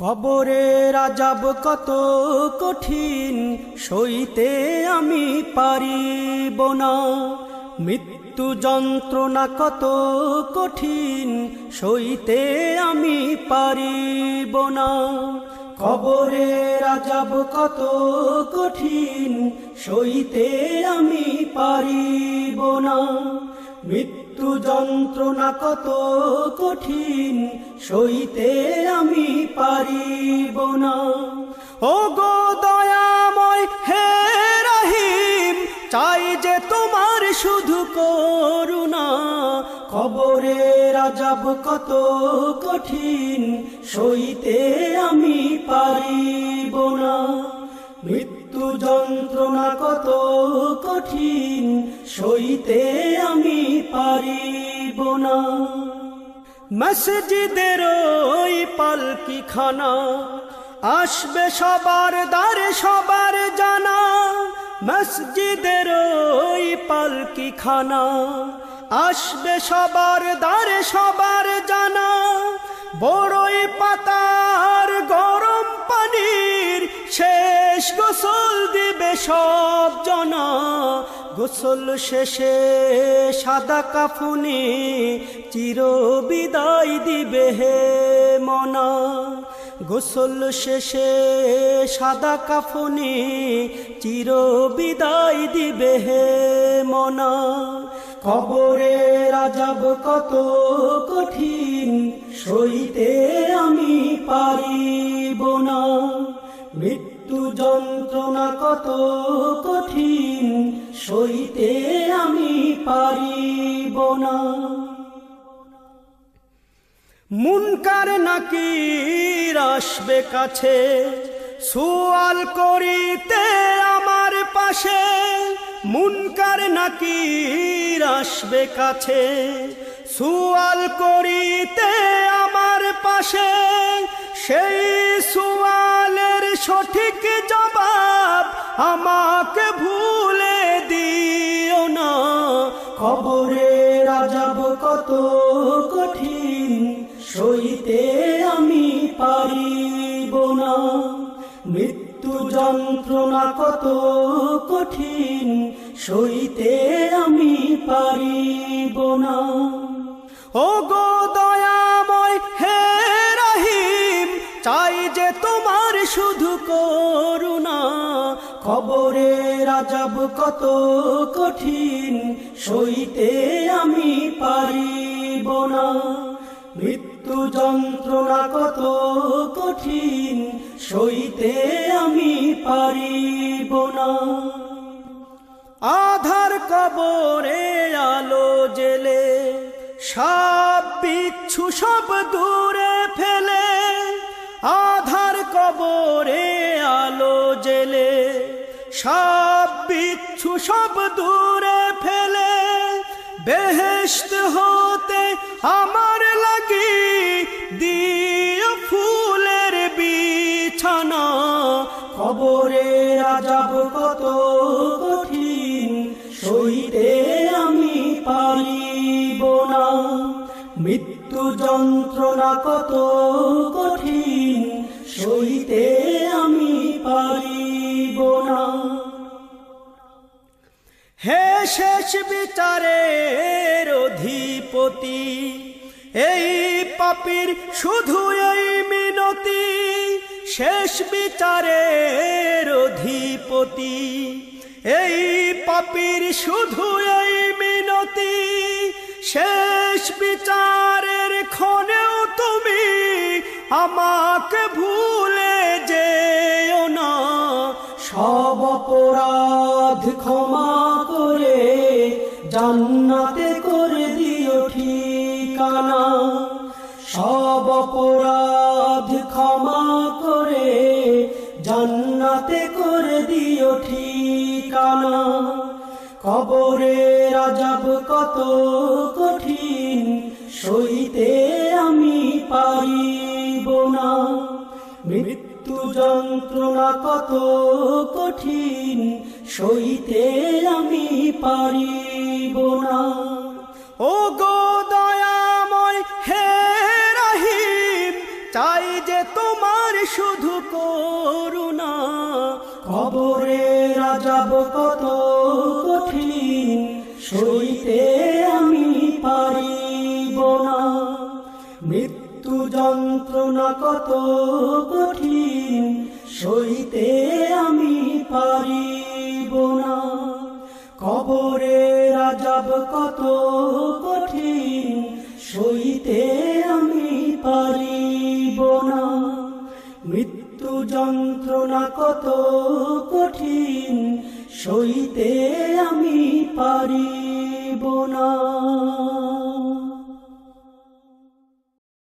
কবরের আযাব কত কঠিন, সইতে আমি পারিব না। মৃত্যু যন্ত্রণা কত কঠিন, সইতে আমি পারিব না। কবরের আযাব কত কঠিন, সইতে আমি পারিব না। মৃত্যু যন্ত্রণা কত কঠিন, সইতে আমি পারিব না। ও গো দয়াময় হে রহিম, চাই যে তোমার শুধু করুণা। কবরের আযাব কত কঠিন, সইতে আমি পারিব না। মৃত্যু যন্ত্রণা কত কঠিন, সইতে আমি পারিব না। মসজিদের ওই পালকিখানা, আসবে সবার দ্বারে সবার জানা। মসজিদের ওই পালকিখানা, আসবে সবার দ্বারে সবার জানা। বড়ই পাতার গরম পানির শেষ গোসল দিবে সব জনা। গোসল শেষে সাদা কাফনে চির বিদায় দিবে হে মনা। গোসল শেষে সাদা কাফনে চির বিদায় দিবে হে মনা। কবরের আযাব কত কঠিন, সইতে আমি পারিব না। মৃত্যু যন্ত্রণা কত কঠিন, সইতে আমি পারিব না। মুনকার নাকির আসবে কাছে, সুয়াল করিতে আমার পাশে। মুনকার নাকির আসবে কাছে, সুয়াল করিতে আমার পাশে। সেই সুয়ালের সঠিক জবাব আমাকে ভুলে দিও না। কবরের আযাব কত কঠিন, সইতে আমি পারিব না। মৃত্যু যন্ত্রণা কত কঠিন, সইতে আমি পারিব না। ও গো দয়াময় হে রহিম, চাই যে তোমার শুধু করুণা। কবরের আযাব কত কঠিন, সইতে আমি পারিব না। মৃত্যু যন্ত্রণা কত কঠিন, সইতে আমি পারিব না। আধার কবরে আলো জেলে, সাপ বিচ্ছু সব দূরে ফেলে। আধার কবরে আলো জেলে, সাপ বিচ্ছু সব দূরে ফেলে। বেহেশত হতে আমার লাগি দিও ফুলের বিছানা। কবরের আযাব কত কঠিন, সইতে আমি পারিব না। মৃত্যু যন্ত্রণা কত কঠিন, সইতে আমি পারিব না। হে শেষ বিচারের অধিপতি, এই পাপীর শুধু এই মিনতি। শেষ বিচারের অধিপতি, এই পাপীর শুধু এই মিনতি। শেষ বিচারের ক্ষণেও তুমি আমাকে ভুলে যেও না। সব অপরাধ ক্ষমা করে জান্নাতে করে দিও ঠিকানা। সব অপরাধ ক্ষমা করে জান্নাতে করে দিও ঠিকানা। কবরের আযাব কত কঠিন, সইতে আমি পারিব না। মৃত্যু যন্ত্রণা কত কঠিন, সইতে আমি পারিব না। ও গো দয়াময় হে রহিম, চাই যে তোমার শুধু করুণা, কবরের আযাব কত কঠিন, সইতে আমি পারিব না। মৃত্যু যন্ত্রণা কত কঠিন, সইতে আমি পারিব না। কবরের আযাব কত কঠিন, সইতে আমি পারিব না। মৃত্যু যন্ত্রণা কত কঠিন, সইতে আমি পারিব না।